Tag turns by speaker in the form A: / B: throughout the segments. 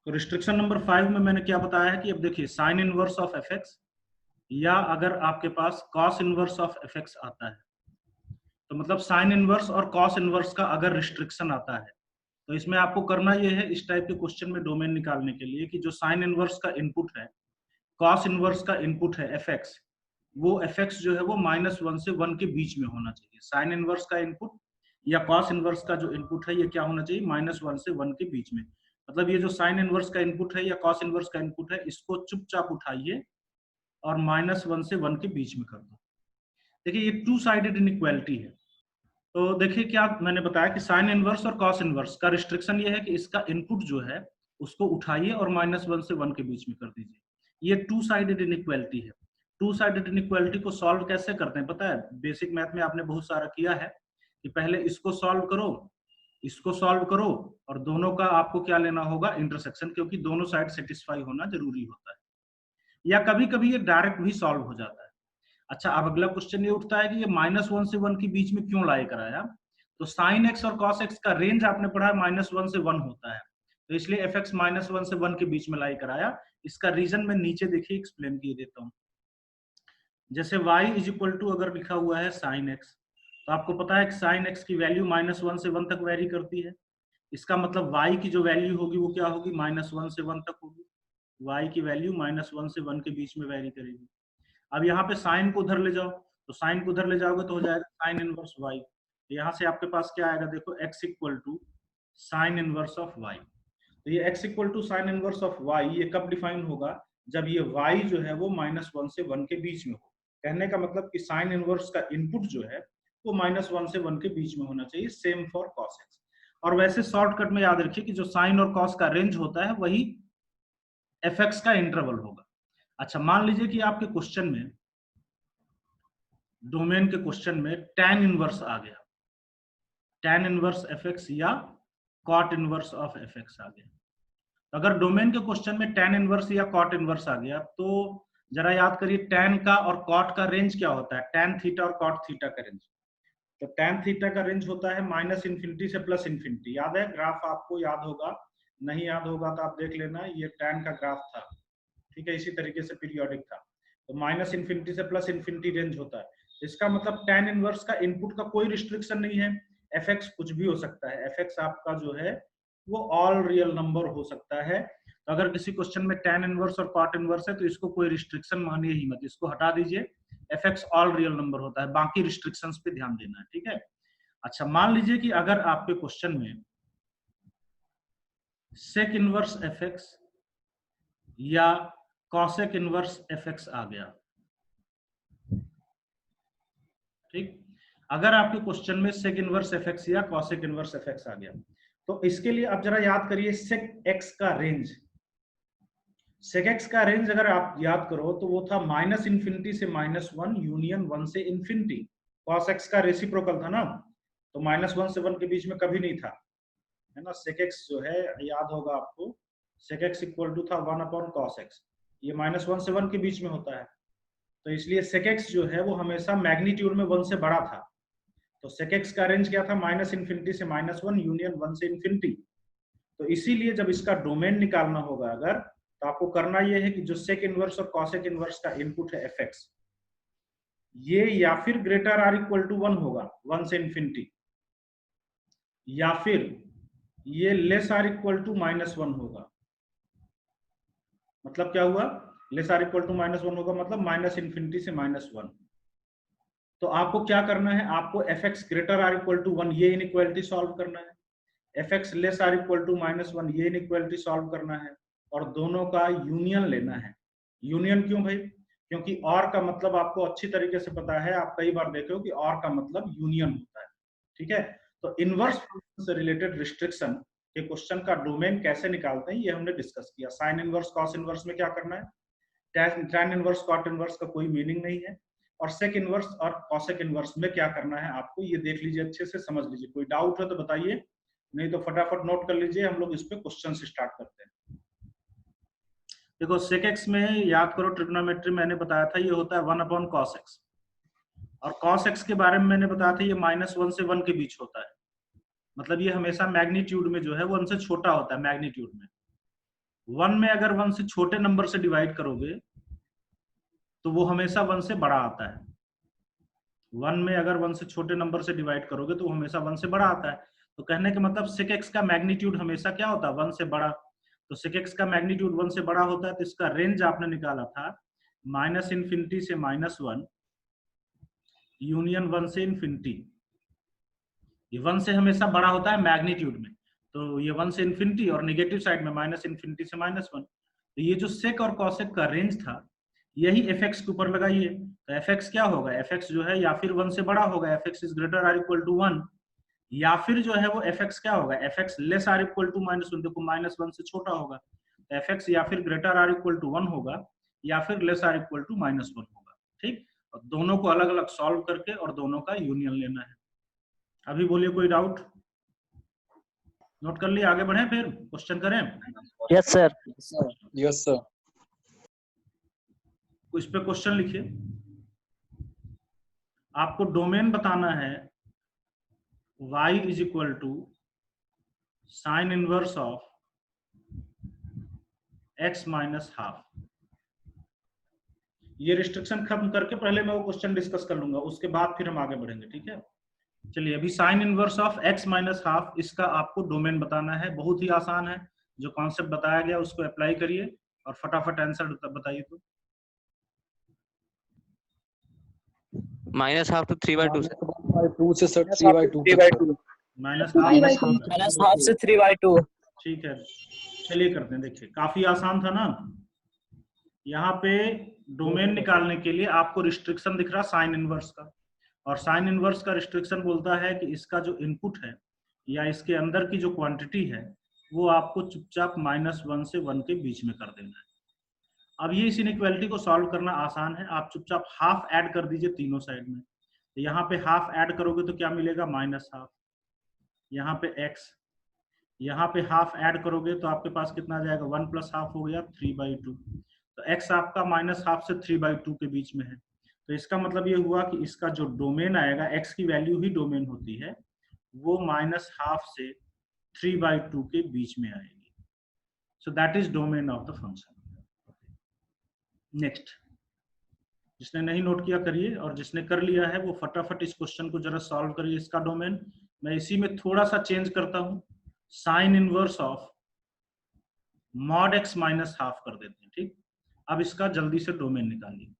A: तो restriction number 5 में मैंने क्या बताया है कि अब देखिए sine inverse of F X या अगर आपके पास cos inverse of F X आता है, तो मतलब साइन इनवर्स और कॉस इनवर्स का अगर रिस्ट्रिक्शन आता है, तो इसमें आपको करना ये है इस टाइप के क्वेश्चन में डोमेन निकालने के लिए कि जो साइन इनवर्स का इनपुट है, कॉस इनवर्स का इनपुट है एफ एक्स, वो एफ एक्स जो है वो -1 से 1 के बीच में होना चाहिए। साइन इनवर्स का इनपुट या कॉस इनवर्स का जो इनपुट है ये क्या होना चाहिए, -1 से 1 के बीच में। मतलब ये जो साइन इनवर्स का इनपुट है या कॉस इनवर्स का इनपुट है, इसको चुपचाप उठाइए और -1 से 1 के बीच में कर दो। देखिए ये टू साइडेड इनइक्वालिटी है। तो देखिए क्या मैंने बताया कि साइन इनवर्स और कॉस इनवर्स का रिस्ट्रिक्शन ये है कि इसका इनपुट जो है उसको उठाइए और -1 से 1 के बीच में कर दीजिए। ये टू साइडेड इनइक्वालिटी है। टू साइडेड इनइक्वालिटी को सॉल्व कैसे करते हैं पता है? बेसिक मैथ में आपने बहुत सारा किया है कि पहले इसको सॉल्व करो, इसको सॉल्व करो और दोनों का आपको क्या लेना होगा, इंटरसेक्शन, क्योंकि दोनों साइड सेटिस्फाई होना जरूरी होता है। या कभी कभी ये डायरेक्ट भी सॉल्व हो जाता है। अच्छा, अब अगला क्वेश्चन ये उठता है कि ये -1 से 1 के बीच में क्यों लाई कराया? तो साइन एक्स और कॉस एक्स का रेंज आपने पढ़ा है -1 से 1 होता है, तो इसलिए एफ एक्स -1 से 1 के बीच में लाई कराया। इसका रीजन मैं नीचे देखिए एक्सप्लेन किए देता हूँ। जैसे y इज इक्वल टू अगर लिखा हुआ है साइन एक्स, तो आपको पता है कि साइन एक्स की वैल्यू -1 से 1 तक वेरी करती है। इसका मतलब y की जो वैल्यू होगी वो क्या होगी, -1 से 1 तक होगी। y की वैल्यू -1 से 1 के बीच में वेरी करेगी। अब यहाँ पे साइन को उधर ले जाओ, तो साइन को उधर ले जाओगे तो हो जाएगा साइन इनवर्स वाई। यहाँ से आपके पास क्या आएगा, देखो x equal to sine inverse of y. तो ये x equal to sine inverse of y ये कब डिफाइन होगा, जब ये y जो है वो -1 से 1 के बीच में हो। कहने का मतलब कि साइन इनवर्स का इनपुट जो है वो -1 से 1 के बीच में होना चाहिए। Same for cos x. और वैसे शॉर्टकट में याद रखिए कि जो साइन और कॉस का रेंज होता है वही एफ एक्स का इंटरवल होगा। अच्छा, मान लीजिए कि आपके क्वेश्चन में, डोमेन के क्वेश्चन में tan इनवर्स आ गया, tan इनवर्स एफ एक्स या cot inverse of F X आ गया। अगर डोमेन के क्वेश्चन में tan इनवर्स या cot इनवर्स आ गया, तो जरा याद करिए tan का और cot का रेंज क्या होता है, tan थीटा और cot थीटा का रेंज। तो tan थीटा का रेंज होता है -इन्फिनिटी से +इन्फिनिटी। याद है ग्राफ, आपको याद होगा, नहीं याद होगा तो आप देख लेना, ये tan का ग्राफ था, ठीक है, इसी तरीके से पीरियोडिक था। तो -इन्फिनिटी से +इन्फिनिटी रेंज होता है। इसका मतलब tan इनवर्स का इनपुट का कोई रिस्ट्रिक्शन नहीं है, एफ एक्स कुछ भी हो सकता है। एफ एक्स आपका जो है वो ऑल रियल नंबर हो सकता है। तो अगर किसी क्वेश्चन में tan इनवर्स और cot इनवर्स है तो इसको कोई रिस्ट्रिक्शन मानिए ही मत, इसको हटा दीजिए। F x all real number होता है, बाकी रिस्ट्रिक्शंस पे ध्यान देना है, ठीक है। अच्छा, मान लीजिए कि अगर आपके क्वेश्चन में सेक इनवर्स एफ एक्स या कॉसेक इनवर्स एफ एक्स आ गया, ठीक। अगर आपके क्वेश्चन में सेक इनवर्स एफ एक्स या कॉसेक इनवर्स एफ एक्स आ गया, तो इसके लिए आप जरा याद करिए सेक एक्स का रेंज। सेक एक्स का रेंज अगर आप याद करो तो वो था -इन्फिनिटी से -1 यूनियन 1 से इन्फिनिटी। कॉस एक्स का रेसिप्रोकल था ना, तो -1 से 1 के बीच में कभी नहीं था, है ना। सेक एक्स जो है याद होगा आपको, सेक एक्स इक्वल टू था 1/cos x। ये -1 से 1 के बीच में होता है, तो इसलिए सेक एक्स जो है वो हमेशा मैग्नीट्यूड में 1 से बड़ा था। तो सेक एक्स का रेंज क्या था, -इन्फिनिटी से -1 यूनियन 1 से इन्फिनिटी। तो इसीलिए जब इसका डोमेन निकालना होगा अगर, तो आपको करना यह है कि जो सेक इनवर्स और कॉसेक इनवर्स का इनपुट है एफ एक्स, ये या फिर ग्रेटर आर इक्वल टू 1 होगा 1 से इन्फिनिटी, या फिर ये लेस आर इक्वल टू -1 होगा। मतलब क्या हुआ, लेस आर इक्वल टू -1 होगा, मतलब -इन्फिनिटी से -1। तो आपको क्या करना है, आपको f x greater or equal to 1 ये इनइक्वालिटी सॉल्व करना है, f x less or equal to -1 ये इनइक्वालिटी सॉल्व करना है, और दोनों का यूनियन लेना है। यूनियन क्यों भाई, क्योंकि और का मतलब आपको अच्छी तरीके से पता है, आप कई बार देखे हो कि और का मतलब यूनियन होता है, ठीक है। तो इनवर्स फंक्शन से रिलेटेड रिस्ट्रिक्शन के क्वेश्चन का डोमेन कैसे निकालते हैं ये हमने डिस्कस किया। साइन इनवर्स कॉस इनवर्स में क्या करना है, tan इनवर्स कॉट इनवर्स का कोई मीनिंग नहीं है, और सेक इनवर्स और कॉसेक इनवर्स में क्या करना है आपको ये देख लीजिए, अच्छे से समझ लीजिए। कोई डाउट है तो बताइए, नहीं तो फटाफट नोट कर लीजिए, हम लोग इस पे क्वेश्चन से स्टार्ट करते हैं। देखो सेक एक्स में याद करो, ट्रिग्नोमेट्री मैंने बताया था ये होता है 1/cos x, और cos x के बारे में मैंने बताया था ये -1 से 1 के बीच होता है। मतलब ये हमेशा मैग्नीट्यूड में जो है वो 1 से छोटा होता है मैग्नीट्यूड में। 1 में अगर 1 से छोटे नंबर से डिवाइड करोगे तो वो हमेशा 1 से बड़ा आता है। 1 में अगर 1 से छोटे नंबर से डिवाइड करोगे तो वो हमेशा 1 से बड़ा आता है। तो कहने का मतलब sec x का मैग्नीट्यूड हमेशा क्या होता है, 1 से बड़ा। तो sec x का मैग्नीट्यूड 1 से बड़ा होता है, तो इसका रेंज आपने निकाला था -∞ से -1 यूनियन 1 से इन्फिनिटी। ये 1 से हमेशा बड़ा होता है मैग्नीट्यूड में, तो ये 1 से इन्फिनिटी और नेगेटिव साइड में -∞ से -1। तो ये जो सेक और कॉसेक का रेंज था यही fx के ऊपर लगाइए, तो fx क्या होगा, fx जो है या फिर 1 से बड़ा होगा, fx is greater or equal to 1, या फिर जो है वो fx क्या होगा, fx less or equal to -1, देखो -1 से छोटा होगा, तो fx या फिर ग्रेटर आर इक्वल टू 1 होगा या फिर लेस आर इक्वल टू -1 होगा। ठीक, और दोनों को अलग अलग सॉल्व करके और दोनों का यूनियन लेना है। अभी बोलिए कोई डाउट? नोट कर लिया, आगे बढ़े फिर क्वेश्चन करें?
B: Yes sir.
C: Yes sir.
A: इस पे क्वेश्चन लिखिए, आपको डोमेन बताना है y is equal to sine inverse of x minus half. ये रिस्ट्रिक्शन खत्म करके पहले मैं वो क्वेश्चन डिस्कस कर लूंगा, उसके बाद फिर हम आगे बढ़ेंगे। ठीक है, चलिए अभी sign inverse of x minus half, इसका आपको डोमेन बताना है। बहुत ही आसान है, जो कॉन्सेप्ट बताया गया उसको अप्लाई करिए और फटाफट आंसर बताइए। तो
B: -½ to 3/2
C: 2 से सर 3/2
B: -½ से 3/2।
A: ठीक है, चलिए करते हैं। देखिए काफी आसान था ना। यहाँ पे डोमेन निकालने के लिए आपको रिस्ट्रिक्शन दिख रहा साइन इनवर्स का, और साइन इनवर्स का रिस्ट्रिक्शन बोलता है कि इसका जो इनपुट है या इसके अंदर की जो क्वांटिटी है वो आपको चुपचाप -1 से 1 के बीच में कर देना है। अब ये इस इनइक्वालिटी को सॉल्व करना आसान है, आप चुपचाप हाफ ऐड कर दीजिए तीनों साइड में। तो यहाँ पे हाफ ऐड करोगे तो क्या मिलेगा, -½ यहाँ पे x, यहाँ पे हाफ ऐड करोगे तो आपके पास कितना आ जाएगा, 1 + ½ हो गया 3/2। तो x आपका -½ से 3/2 के बीच में है। तो इसका मतलब ये हुआ कि इसका जो डोमेन आएगा, x की वैल्यू ही डोमेन होती है, वो -½ से 3/2 के बीच में आएगी। So that is domain of the function. Next, जिसने नहीं नोट किया करिए, और जिसने कर लिया है वो फटाफट इस क्वेश्चन को जरा सॉल्व करिए। इसका डोमेन मैं इसी में थोड़ा सा चेंज करता हूं, sign inverse of mod x minus half कर देते हैं। ठीक, अब इसका जल्दी से डोमेन निकालिए।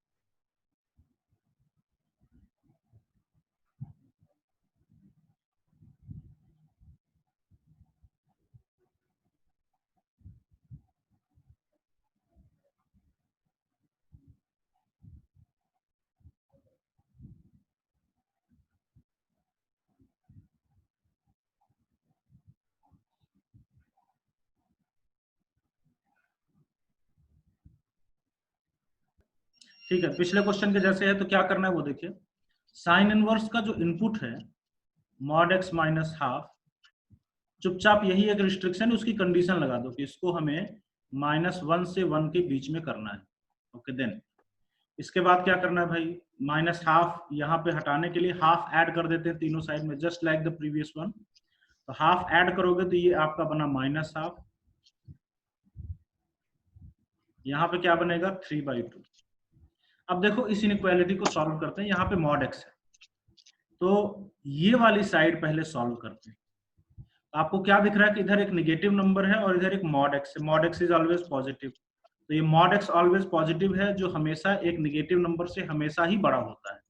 A: ठीक है, पिछले क्वेश्चन के जैसे है, तो क्या करना है वो देखिए। साइन इनवर्स का जो इनपुट है मॉड x माइनस हाफ, चुपचाप यही एक रिस्ट्रिक्शन, उसकी कंडीशन लगा दो कि इसको हमें -1 से 1 के बीच में करना है। ओके, देन इसके बाद क्या करना है भाई, -½ यहाँ पे हटाने के लिए हाफ ऐड कर देते हैं तीनों साइड में, just like the previous one. तो हाफ ऐड करोगे तो ये आपका बना -½ यहाँ पे क्या बनेगा 3/2। अब देखो इस इनइक्वालिटी को सॉल्व करते हैं, यहाँ पे मॉड x है, तो ये वाली साइड पहले सॉल्व करते हैं। आपको क्या दिख रहा है कि इधर एक नेगेटिव नंबर है और इधर एक मॉड x है। Mod x is always positive, तो ये मॉड x ऑलवेज पॉजिटिव है, जो हमेशा एक नेगेटिव नंबर से हमेशा ही बड़ा होता है।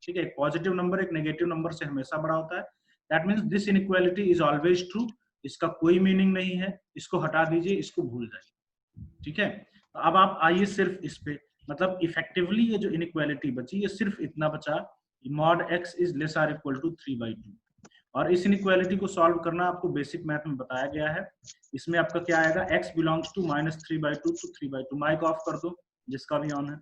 A: ठीक है, एक पॉजिटिव नंबर एक नेगेटिव नंबर से हमेशा बड़ा होता है। That means this inequality is always true. इसका कोई मीनिंग नहीं है, इसको हटा दीजिए, इसको भूल जाइए। ठीक है, तो अब आप आइए सिर्फ इस पे, मतलब इफेक्टिवली ये जो इनइक्वालिटी बची ये सिर्फ इतना बचा, mod x is less or equal to 3/2। और इस इनइक्वालिटी को सॉल्व करना आपको बेसिक मैथ में बताया गया है। इसमें आपका क्या आएगा, x belongs to -3/2 to 3/2। Mike off कर दो जिसका भी ऑन है।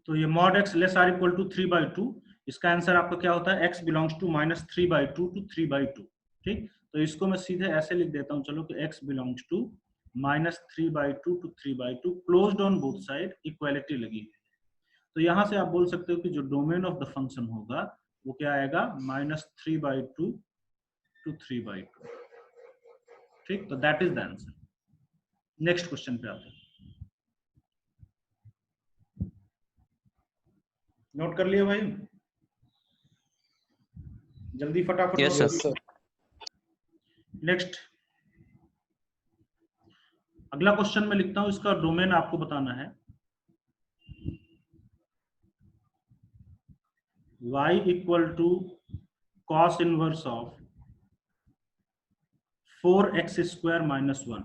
A: तो ये mod x less or equal to 3/2, इसका आंसर आपका क्या होता है, x बिलोंग्स टू -3/2 टू 3/2। ठीक, तो इसको मैं सीधे ऐसे लिख देता हूँ, चलो कि x belongs to -3/2 to 3/2 closed on both side, equality लगी है। तो यहां से आप बोल सकते हो कि जो डोमेन ऑफ द फंक्शन होगा वो क्या आएगा, -3/2 टू 3/2। ठीक, तो that is the answer. Next question पे आते हैं। नोट कर लिया भाई, जल्दी फटाफट
B: Yes,
A: नोट
C: Yes,
A: कर
C: sir.
A: नेक्स्ट अगला क्वेश्चन मैं लिखता हूं, इसका डोमेन आपको बताना है। y equal to cos inverse of 4x square minus 1,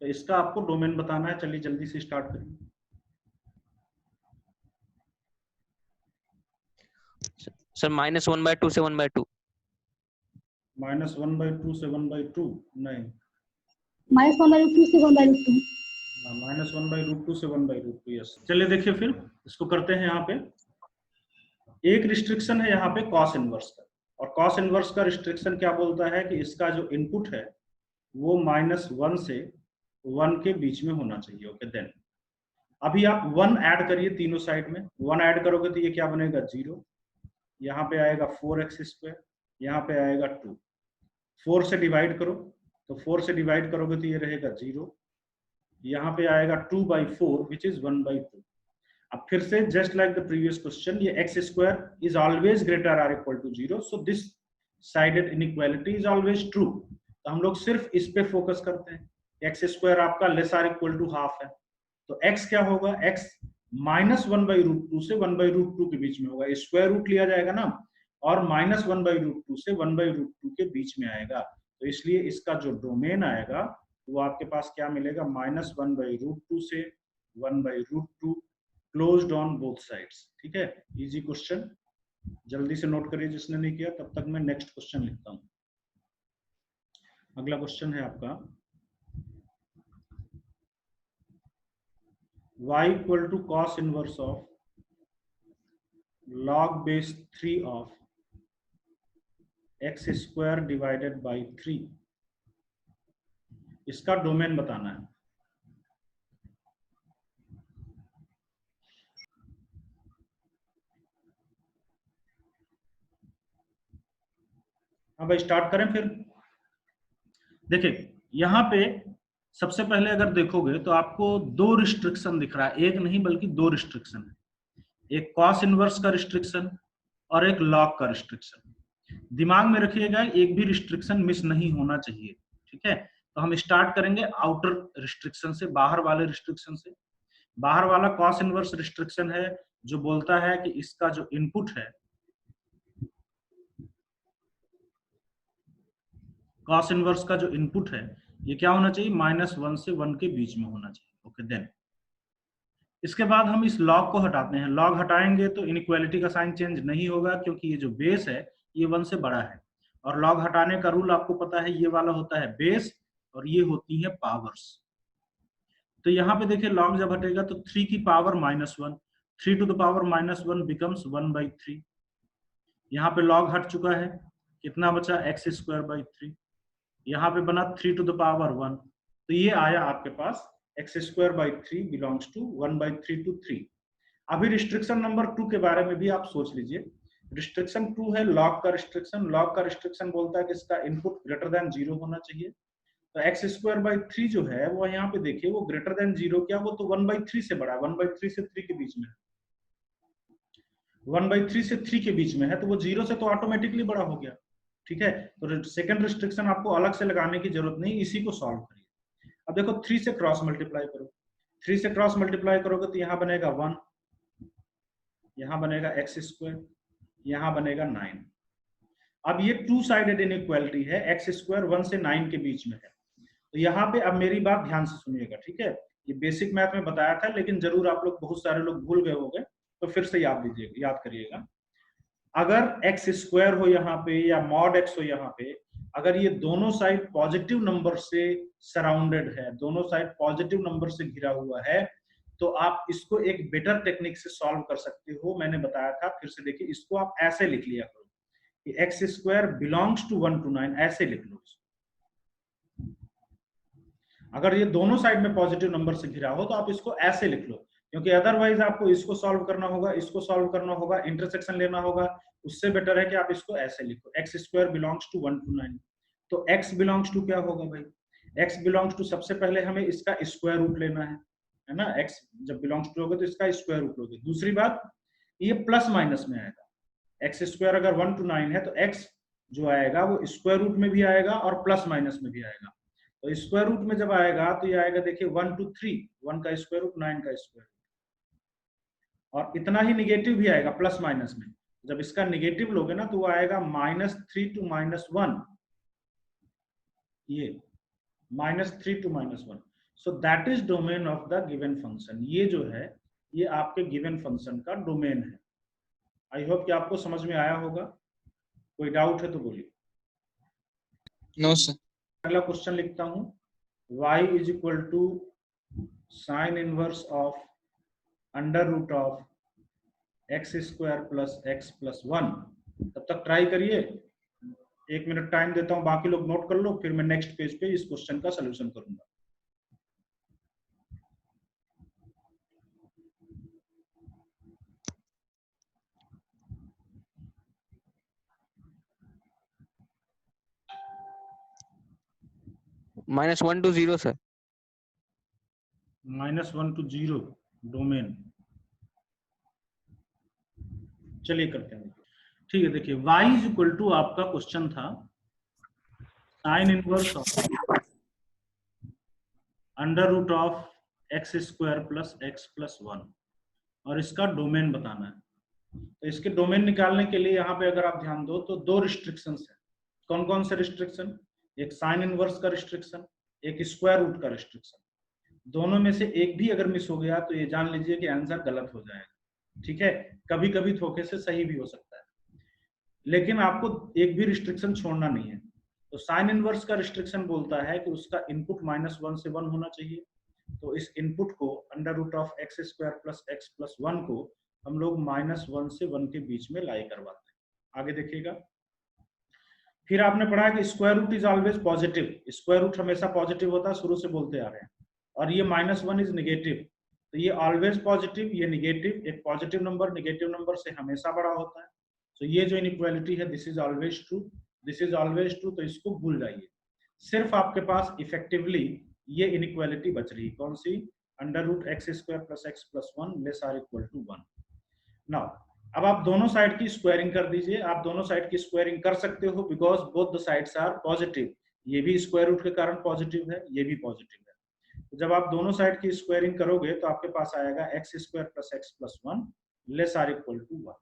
A: तो इसका आपको डोमेन बताना है। चलिए जल्दी से स्टार्ट करिए।
B: सर -1/2 से 1/2।
A: -1/2 से 1/2 नहीं,
D: -1/2 से 1/2।
A: -1/√2 से 1/√2। यस, चलिए देखिए फिर इसको करते हैं। यहाँ पे एक रिस्ट्रिक्शन है यहाँ पे कॉस इनवर्स का, और कॉस इनवर्स का रिस्ट्रिक्शन क्या बोलता है कि इसका जो इनपुट है वो -1 से 1 के बीच में होना चाहिए। ओके, देन अभी आप 1 ऐड करिए तीनों साइड में। 1 ऐड करोगे तो ये क्या बनेगा 0, यहाँ पे आएगा 4x स्क्वायर, यहाँ पे आएगा 2। 4 से डिवाइड करो तो 4 से डिवाइड करोगे तो ये रहेगा 0, यहाँ पे आएगा 2/4 विच इज 1/2। अब फिर से just like the previous question, ये x square is always greater or equal to 0, so this sided inequality is always true. तो हम लोग सिर्फ इस पे फोकस करते हैं। x स्क्वायर आपका less or equal to half है, तो x क्या होगा, x -1/√2 से 1/√2 के बीच में होगा। स्क्वायर रूट लिया जाएगा ना, और -1/√2 से 1/√2 के बीच में आएगा, तो इसलिए इसका जो डोमेन आएगा वो आपके पास क्या मिलेगा, -1/√2 से 1/√2 क्लोज्ड ऑन बोथ साइड्स। ठीक है, इजी क्वेश्चन, जल्दी से नोट करिए जिसने नहीं किया। तब तक मैं नेक्स्ट क्वेश्चन लिखता हूं। अगला क्वेश्चन है आपका y equal to cos inverse of log base 3 of x square divided by 3, इसका डोमेन बताना है। हाँ भाई, स्टार्ट करें फिर। देखिए यहाँ पे सबसे पहले अगर देखोगे तो आपको 2 रिस्ट्रिक्शन दिख रहा है, एक नहीं बल्कि 2 रिस्ट्रिक्शन है। एक कॉस इनवर्स का रिस्ट्रिक्शन और एक लॉग का रिस्ट्रिक्शन। दिमाग में रखिएगा, एक भी रिस्ट्रिक्शन मिस नहीं होना चाहिए। ठीक है, तो हम स्टार्ट करेंगे आउटर रिस्ट्रिक्शन से, बाहर वाले रिस्ट्रिक्शन से। बाहर वाला कॉस इनवर्स रिस्ट्रिक्शन है जो बोलता है कि इसका जो इनपुट है, कॉस इनवर्स का जो इनपुट है ये क्या होना चाहिए, -1 से 1 के बीच में होना चाहिए। ओके, देन इसके बाद हम इस लॉग को हटाते हैं। लॉग हटाएंगे तो इनइक्वालिटी का साइन चेंज नहीं होगा, क्योंकि ये जो बेस है ये 1 से बड़ा है, और लॉग हटाने का रूल आपको पता है, ये वाला होता है बेस और ये होती है पावर्स। तो यहाँ पे देखिए लॉग जब हटेगा तो 3 की power -1, 3 to the power -1 becomes 1/3। यहाँ पे लॉग हट चुका है, कितना बचा x स्क्वायर बाई 3, यहाँ पे बना 3 टू द पावर 1, तो ये आया आपके पास x square by 3 belongs to 1/3 to 3। अभी रिस्ट्रिक्शन नंबर 2 के बारे में भी आप सोच लीजिए। रिस्ट्रिक्शन 2 है लॉग का रिस्ट्रिक्शन। लॉग का रिस्ट्रिक्शन बोलता है कि इसका इनपुट ग्रेटर देन 0 होना चाहिए। तो x स्क्वायर बाई 3 जो है वो यहाँ पे देखिए वो ग्रेटर देन 0 क्या, वो तो 1/3 से बड़ा है, 1/3 से 3 के बीच में है, 1/3 से 3 के बीच में है, तो वो 0 से तो ऑटोमेटिकली बड़ा हो गया। ठीक है, तो सेकंड रिस्ट्रिक्शन आपको अलग से लगाने की जरूरत नहीं, इसी को सॉल्व करिए। अब देखो 3 से क्रॉस मल्टीप्लाई करो, 3 से क्रॉस मल्टीप्लाई करोगे तो यहाँ बनेगा 1, यहाँ बनेगा x स्क्वायर, यहाँ बनेगा 9। अब ये 2 साइडेड इनइक्वालिटी है, x स्क्वायर 1 से 9 के बीच में है। तो यहाँ पे अब मेरी बात ध्यान से सुनिएगा। ठीक है, ये बेसिक मैथ में बताया था, लेकिन जरूर आप लोग बहुत सारे लोग भूल गए होंगे, तो फिर से याद करिएगा। अगर x स्क्वायर हो यहाँ पे या मॉड x हो यहाँ पे, अगर ये दोनों साइड पॉजिटिव नंबर से सराउंडेड है, दोनों साइड पॉजिटिव नंबर से घिरा हुआ है, तो आप इसको एक बेटर टेक्निक से सॉल्व कर सकते हो। मैंने बताया था, फिर से देखिए, इसको आप ऐसे लिख लिया करो कि x square belongs to 1 to 9, ऐसे लिख लो। अगर ये दोनों साइड में पॉजिटिव नंबर से घिरा हो तो आप इसको ऐसे लिख लो, क्योंकि अदरवाइज आपको इसको सॉल्व करना होगा, इसको सॉल्व करना होगा, इंटरसेक्शन लेना होगा। उससे बेटर है कि आप इसको ऐसे लिखो, x square belongs to 1 to 9। तो x बिलोंग्स टू क्या होगा भाई, x बिलोंग्स टू, सबसे पहले हमें इसका स्क्वायर रूट लेना है ना, x जब बिलोंग्स टू होगा तो इसका स्क्वायर रूट लोगे। दूसरी बात, ये प्लस माइनस में आएगा, एक्स स्क्वायर अगर 1 to 9 है तो x जो आएगा वो स्क्वायर रूट में भी आएगा और प्लस माइनस में भी आएगा। तो स्क्वायर रूट में जब आएगा तो ये आएगा, देखिए 1 to 3, 1 का स्क्वायर रूट 9 का स्क्वायर रूट, और इतना ही निगेटिव भी आएगा प्लस माइनस में। जब इसका निगेटिव लोगे ना तो वो आएगा -3 to -1, ये -3 to -1। So that is domain of the given function. ये जो है ये आपके गिवन फंक्शन का डोमेन है। आई होप कि आपको समझ में आया होगा। कोई डाउट है तो बोलिए।
C: No sir.
A: अगला क्वेश्चन लिखता हूं, y is equal to sine inverse of under root of x square plus x plus 1। तब तक ट्राई करिए, 1 मिनट टाइम देता हूं, बाकी लोग नोट कर लो, फिर मैं नेक्स्ट पेज पे इस क्वेश्चन का सोल्यूशन करूंगा।
B: -1 to 0 सर।
A: -1 to 0 domain. चलिए करते हैं, ठीक है। देखिए y इज इक्वल टू, आपका क्वेश्चन था sine inverse of under root of x square plus x plus 1, और इसका डोमेन बताना है। तो इसके डोमेन निकालने के लिए यहाँ पे अगर आप ध्यान दो तो 2 रिस्ट्रिक्शंस है। कौन कौन से रिस्ट्रिक्शन? एक साइन इनवर्स का रिस्ट्रिक्शन, एक स्क्वायर रूट का रिस्ट्रिक्शन। दोनों में से एक भी अगर मिस हो गया तो ये जान लीजिए कि आंसर गलत हो जाएगा। ठीक है, कभी कभी धोखे से सही भी हो सकता है, लेकिन आपको एक भी रिस्ट्रिक्शन छोड़ना नहीं है। तो साइन इनवर्स का रिस्ट्रिक्शन बोलता है कि उसका इनपुट -1 से 1 होना चाहिए। तो इस इनपुट को under root of x square plus x plus 1 को हम लोग -1 से 1 के बीच में लाई करवाते हैं। आगे देखिएगा, फिर आपने पढ़ा कि square root is always positive. Square root हमेशा पॉजिटिव होता है, शुरू से बोलते आ रहे हैं। और ये -1 इज निगेटिव, तो ये ऑलवेज पॉजिटिव, ये निगेटिव। एक पॉजिटिव नंबर नेगेटिव नंबर से हमेशा बड़ा होता है। तो ये जो इनइक्वालिटी है, this is always true, this is always true, तो इसको भूल जाइए। सिर्फ आपके पास इफेक्टिवली ये इनइक्वालिटी बच रही, कौन सी? Under root x square plus x plus 1 less or equal to 1। Now अब आप दोनों साइड की स्क्वायरिंग कर दीजिए। आप दोनों साइड की स्क्वायरिंग कर सकते हो because both the sides are positive. ये भी स्क्वायर रूट के कारण पॉजिटिव है, ये भी पॉजिटिव है। तो जब आप दोनों साइड की स्क्वायरिंग करोगे तो आपके पास आएगा x square plus x plus 1 less or equal to 1।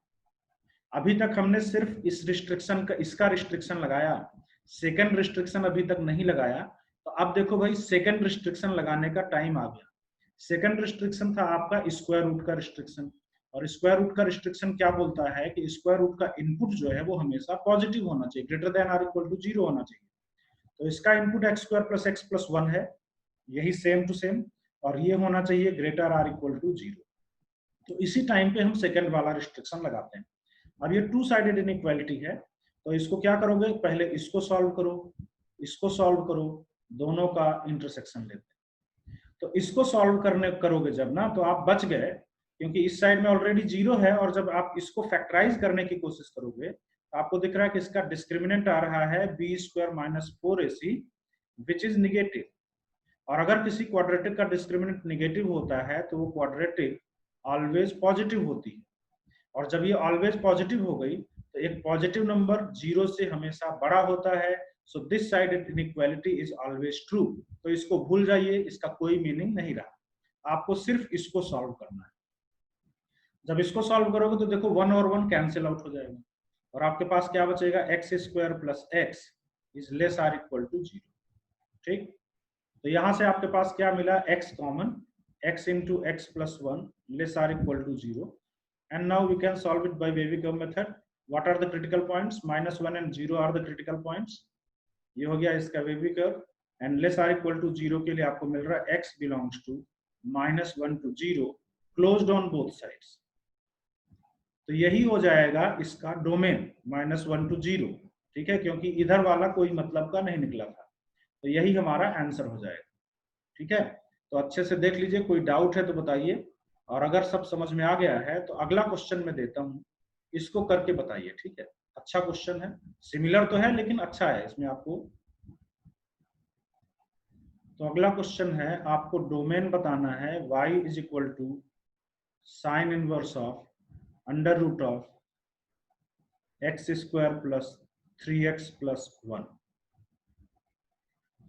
A: अभी तक हमने सिर्फ इस रिस्ट्रिक्शन का, इसका रिस्ट्रिक्शन लगाया, सेकंड रिस्ट्रिक्शन अभी तक नहीं लगाया। तो अब देखो भाई, सेकंड रिस्ट्रिक्शन लगाने का टाइम आ गया। सेकंड रिस्ट्रिक्शन था आपका स्क्वायर रूट का रिस्ट्रिक्शन, और स्क्वायर रूट का रिस्ट्रिक्शन क्या बोलता है कि स्क्वायर रूट का इनपुट जो है वो हमेशा पॉजिटिव होना चाहिए, greater than or equal to 0 होना चाहिए। तो इसका input x square plus x plus 1 है, यही सेम टू सेम, और ये होना चाहिए ग्रेटर आर इक्वल टू 0। तो इसी टाइम पे हम सेकंड वाला रिस्ट्रिक्शन लगाते हैं। अब ये 2 साइडेड इनइक्वालिटी है, तो इसको क्या करोगे? पहले इसको सॉल्व करो, इसको सॉल्व करो, दोनों का इंटरसेक्शन लेते हैं। तो इसको सॉल्व करने करोगे जब ना, तो आप बच गए, क्योंकि इस साइड में ऑलरेडी 0 है। और जब आप इसको फैक्टराइज करने की कोशिश करोगे तो आपको दिख रहा है कि इसका डिस्क्रिमिनेंट आ रहा है b square minus 4ac which is negative. और अगर किसी क्वाड्रेटिक का डिस्क्रिमिनेंट निगेटिव होता है तो वो क्वाड्रेटिक ऑलवेज पॉजिटिव होती है। और जब ये ऑलवेज पॉजिटिव हो गई तो एक पॉजिटिव नंबर 0 से हमेशा बड़ा होता है। सो this sided inequality is always true. तो इसको भूल जाइए, इसका कोई मीनिंग नहीं रहा। आपको सिर्फ इसको सॉल्व करना है। जब इसको सॉल्व करोगे तो देखो 1 और 1 कैंसिल आउट हो जाएगा, और आपके पास क्या बचेगा? x square plus x is less or equal to 0। ठीक, तो यहां से आपके पास क्या मिला? x common, x into x plus 1 less or equal to 0। And now we can solve it by Wavegraph method. What are the critical points? -1 and 0 are the critical points. ये हो गया इसका Wavegraph, and less r equal to 0 के लिए आपको मिल रहा है x belongs to -1 to 0 closed on both sides. तो यही हो जाएगा इसका डोमेन, -1 to 0। ठीक है, क्योंकि इधर वाला कोई मतलब का नहीं निकला था, तो यही हमारा आंसर हो जाएगा। ठीक है, तो अच्छे से देख लीजिए, कोई डाउट है तो बताइए, और अगर सब समझ में आ गया है तो अगला क्वेश्चन मैं देता हूं, इसको करके बताइए। ठीक है, अच्छा क्वेश्चन है, सिमिलर तो है लेकिन अच्छा है, इसमें आपको तो अगला क्वेश्चन है, आपको डोमेन बताना है y is equal to sine inverse of under root of x square plus 3x plus 1।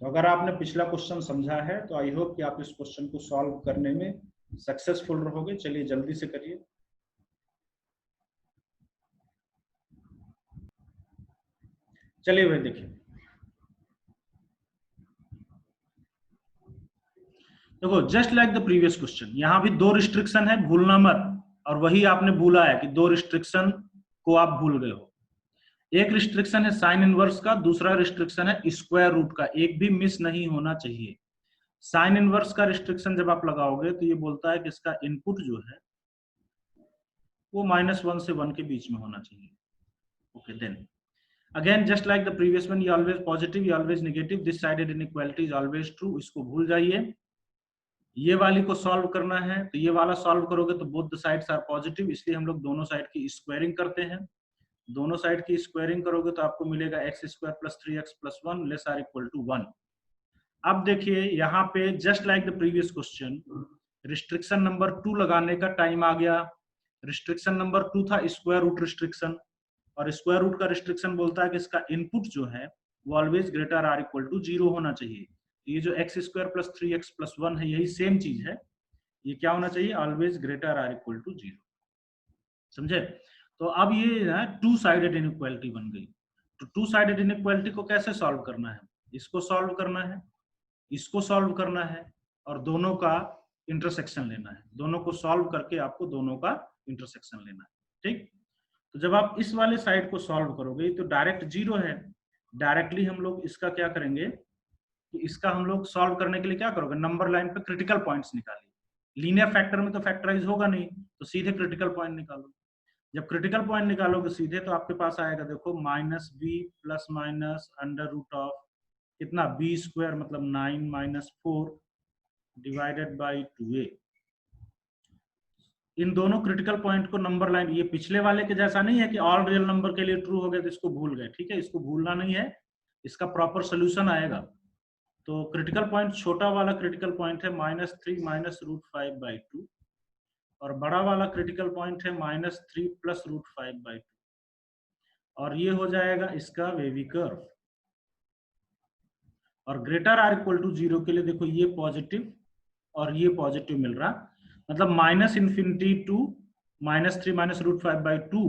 A: तो अगर आपने पिछला क्वेश्चन समझा है तो आई होप कि आप इस क्वेश्चन को सॉल्व करने में सक्सेसफुल रहोगे। चलिए जल्दी से करिए। चलिए भाई देखिए, देखो just like the previous question, यहां भी दो रिस्ट्रिक्शन है, भूलना मत। और वही आपने भूला है कि दो रिस्ट्रिक्शन को आप भूल गए हो। एक रिस्ट्रिक्शन है साइन इनवर्स का, दूसरा रिस्ट्रिक्शन है स्क्वायर रूट का। एक भी मिस नहीं होना चाहिए। साइन इनवर्स का रिस्ट्रिक्शन जब आप लगाओगे तो ये बोलता है कि इसका इनपुट जो है वो -1 से 1 के बीच में होना चाहिए। Okay, then again just like the previous one, ये ऑलवेज पॉजिटिव, ये always negative, this sided inequality is always true. इसको भूल जाइए। ये वाली को सॉल्व करना है तो ये वाला सॉल्व करोगे तो both the sides are positive, इसलिए हम लोग दोनों साइड की स्क्वायरिंग करते हैं। दोनों साइड की स्क्वायरिंग करोगे तो आपको मिलेगा x square plus 3x plus 1 less or equal to 1। अब देखिए यहाँ पे just like the previous question, restriction number 2 लगाने का टाइम आ गया। रिस्ट्रिक्शन नंबर 2 था स्क्वायर रूट रिस्ट्रिक्शन, और स्क्वायर रूट का रिस्ट्रिक्शन बोलता है कि इसका इनपुट जो है वो always greater or equal to 0 होना चाहिए। ये जो x square plus 3x plus 1 है, यही सेम चीज है। ये क्या होना चाहिए? Always greater or equal to 0। समझे? तो अब ये ना टू साइडेड इनइक्वालिटी बन गई। तो टू साइडेड इनइक्वालिटी को कैसे सॉल्व करना है? इसको सॉल्व करना है, इसको सॉल्व करना है, और दोनों का इंटरसेक्शन लेना है। दोनों को सॉल्व करके आपको दोनों का इंटरसेक्शन लेना है। ठीक, तो जब आप इस वाले साइड को सॉल्व करोगे तो डायरेक्ट 0 है। डायरेक्टली हम लोग इसका क्या करेंगे कि इसका हम लोग सॉल्व करने के लिए क्या करोगे, नंबर लाइन पे क्रिटिकल पॉइंट्स निकालिए। लीनियर फैक्टर में तो फैक्टराइज होगा नहीं, तो सीधे क्रिटिकल पॉइंट निकालो। जब क्रिटिकल पॉइंट निकालोगे सीधे तो आपके पास आएगा, देखो -b plus minus under root of कितना b स्क्वायर मतलब 9 माइनस 4 डिवाइडेड बाई 2a। इन दोनों क्रिटिकल पॉइंट को नंबर लाइन, ये पिछले वाले के जैसा नहीं है कि ऑल रियल नंबर के लिए ट्रू हो गया तो इसको भूल गए। ठीक है, इसको भूलना नहीं है, इसका प्रॉपर सोल्यूशन आएगा। तो क्रिटिकल पॉइंट छोटा वाला क्रिटिकल पॉइंट है -3 माइनस रूट 5 बाई 2, और बड़ा वाला क्रिटिकल पॉइंट है -3 प्लस रूट 5 बाई 2, और ये हो जाएगा इसका वेवी कर्व। और ग्रेटर आर इक्वल टू 0 के लिए देखो ये पॉजिटिव और ये पॉजिटिव मिल रहा, मतलब -∞ टू -3 माइनस रूट 5 बाई 2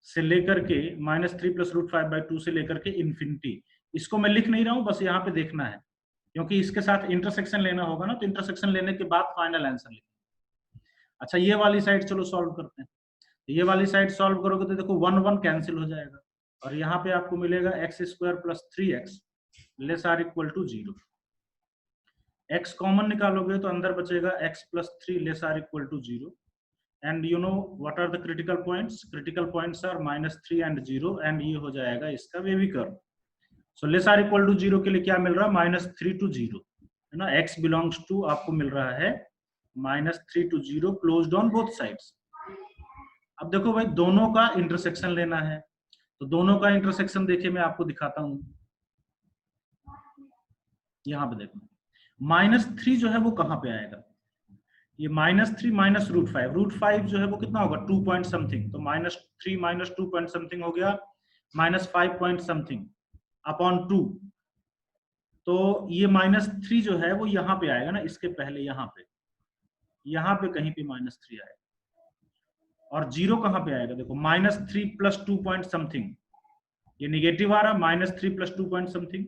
A: से लेकर के -3 प्लस रूट 5 बाई 2 से लेकर के इन्फिनिटी। इसको मैं लिख नहीं रहा हूं, बस यहाँ पे देखना है, क्योंकि इसके साथ इंटरसेक्शन लेना होगा ना, तो इंटरसेक्शन लेने के बाद फाइनल आंसर लिखेंगे। अच्छा, ये वाली साइड चलो सॉल्व करते हैं। ये वाली साइड सॉल्व करोगे तो देखो 1 1 कैंसिल हो जाएगा, और यहाँ पे आपको मिलेगा x square plus 3x less or equal to 0। x common निकालोगे तो अंदर बचेगा x plus 3 less or equal to 0। And you know what are the critical points? Critical points are -3 and 0, and ये हो जाएगा इसका wavy curve. So less or equal to 0 के लिए क्या मिल रहा है? -3 टू 0 है ना। x बिलोंग्स टू आपको मिल रहा है -3 to 0 closed on both sides. अब देखो भाई, दोनों का इंटरसेक्शन लेना है, तो दोनों का इंटरसेक्शन देखिए मैं आपको दिखाता हूं। यहां पे देखो -3 जो है वो कहां पे आएगा? ये -3 माइनस रूट 5, रूट 5 जो है वो कितना होगा? 2 पॉइंट समथिंग, तो -3 माइनस 2 पॉइंट समथिंग हो गया -5 पॉइंट समथिंग अपॉन 2। तो ये -3 जो है वो यहाँ पे आएगा ना, इसके पहले यहाँ पे कहीं पे -3 आएगा। और 0 कहाँ पे आएगा? देखो -3 प्लस 2 पॉइंट समथिंग, ये निगेटिव आ रहा, -3 प्लस 2 पॉइंट समथिंग,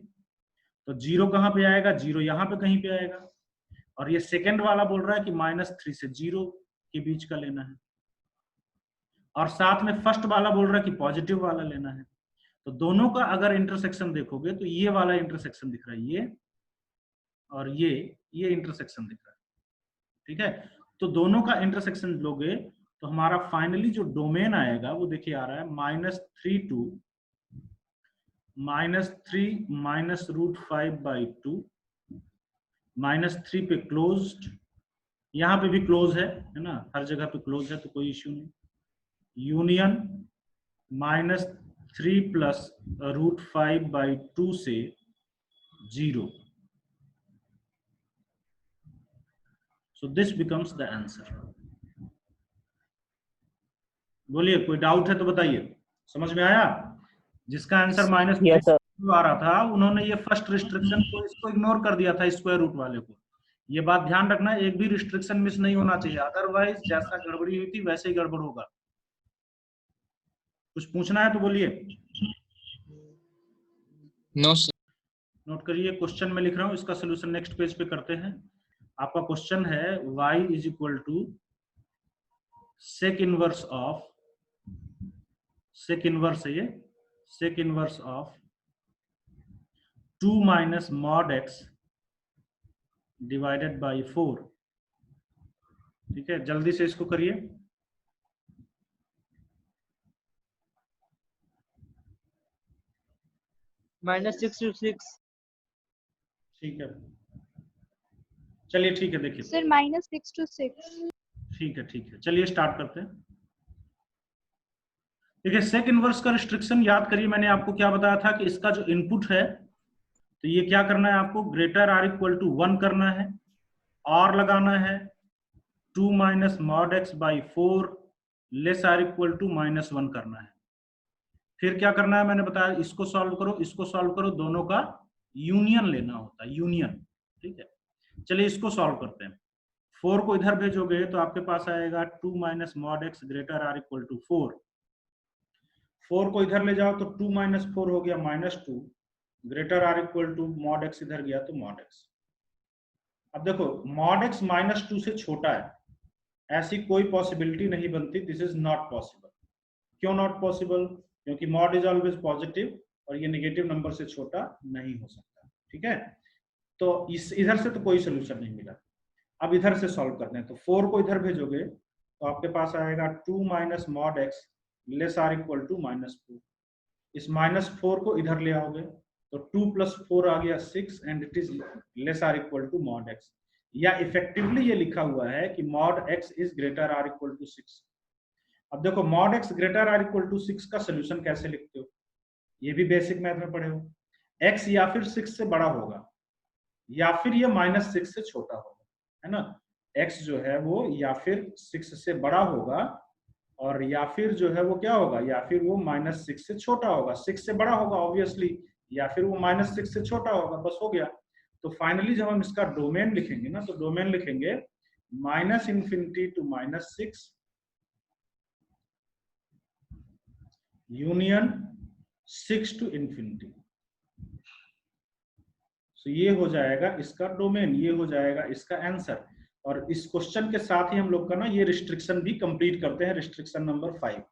A: तो 0 कहाँ पे आएगा? 0 यहाँ पे कहीं पे आएगा। और ये सेकंड वाला बोल रहा है कि -3 से 0 के बीच का लेना है, और साथ में फर्स्ट वाला बोल रहा है कि पॉजिटिव वाला लेना है। तो दोनों का अगर इंटरसेक्शन देखोगे तो ये वाला इंटरसेक्शन दिख रहा है, ये और ये इंटरसेक्शन दिख रहा है। ठीक है, तो दोनों का इंटरसेक्शन लोगे तो हमारा फाइनली जो डोमेन आएगा वो देखिए आ रहा है -3 टू -3 माइनस रूट 5 बाई 2, -3 पे क्लोज्ड, यहाँ पे भी क्लोज है ना, हर जगह पे क्लोज है तो कोई इश्यू नहीं, यूनियन -3 प्लस रूट 5 बाई 2 से 0। So this becomes the answer. बोलिए, कोई डाउट है तो बताइए, समझ में आया? जिसका आंसर माइनस
B: Yes, sir.
A: आ रहा था, उन्होंने ये फर्स्ट रिस्ट्रिक्शन को इसको इग्नोर कर दिया था, स्क्वायर रूट वाले को। ये बात ध्यान रखना, एक भी रिस्ट्रिक्शन मिस नहीं होना चाहिए, अदरवाइज जैसा गड़बड़ी हुई थी वैसे ही गड़बड़ होगा। कुछ पूछना है तो बोलिए।
C: No, sir.
A: नोट करिए, क्वेश्चन में लिख रहा हूं, इसका सोल्यूशन नेक्स्ट पेज पे करते हैं। आपका क्वेश्चन है y is equal to sec inverse of, sec inverse है ये, sec inverse of 2 minus mod x divided by 4। ठीक है, जल्दी से इसको करिए।
E: -6 to 6।
A: ठीक है, चलिए ठीक है, देखिए
D: सर -6 to 6।
A: ठीक है, चलिए स्टार्ट करते हैं। देखिए, सेक इनवर्स का रिस्ट्रिक्शन याद करिए, मैंने आपको क्या बताया था कि इसका जो इनपुट है, तो ये क्या करना है आपको, ग्रेटर आर इक्वल टू 1 करना है, और लगाना है 2 minus mod x by 4 less or equal to -1 करना है। फिर क्या करना है, मैंने बताया इसको सॉल्व करो, इसको सॉल्व करो, दोनों का यूनियन लेना होता है, यूनियन। ठीक है, चलिए इसको सॉल्व करते हैं। 4 को इधर भेजोगे तो आपके पास आएगा 2 minus mod x greater or equal to 4। 4 को इधर ले जाओ तो 2 माइनस 4 हो गया -2, greater or equal to mod x इधर गया तो मॉड एक्स। अब देखो, मॉड एक्स -2 से छोटा है, ऐसी कोई पॉसिबिलिटी नहीं बनती, दिस इज नॉट पॉसिबल। क्यों नॉट पॉसिबल? क्योंकि मॉड इज ऑलवेज पॉजिटिव और ये नेगेटिव नंबर से छोटा नहीं हो सकता। ठीक है, तो इस इधर से तो कोई सोल्यूशन नहीं मिला। अब इधर से सॉल्व करते हैं, तो 4 को इधर भेजोगे तो आपके पास आएगा 2 minus mod x less or equal to -4। इस -4 को इधर ले आओगे तो 2 प्लस 4 आ गया 6 and it is less or equal to mod x, या इफेक्टिवली ये लिखा हुआ है कि mod x is greater or equal to 6। अब देखो, mod x greater or equal to 6 का सोल्यूशन कैसे लिखते हो, ये भी बेसिक मैथ में पढ़े हो। x या फिर 6 से बड़ा होगा या फिर ये -6 से छोटा होगा, है ना। x जो है वो या फिर 6 से बड़ा होगा और या फिर जो है वो क्या होगा, या फिर वो -6 से छोटा होगा। 6 से बड़ा होगा ऑब्वियसली, या फिर वो -6 से छोटा होगा, बस हो गया। तो फाइनली जब हम इसका डोमेन लिखेंगे ना, तो डोमेन लिखेंगे -∞ टू -6 यूनियन 6 टू ∞। तो ये हो जाएगा इसका डोमेन, ये हो जाएगा इसका आंसर। और इस क्वेश्चन के साथ ही हम लोग का ना ये रिस्ट्रिक्शन भी कंप्लीट करते हैं, रिस्ट्रिक्शन नंबर 5।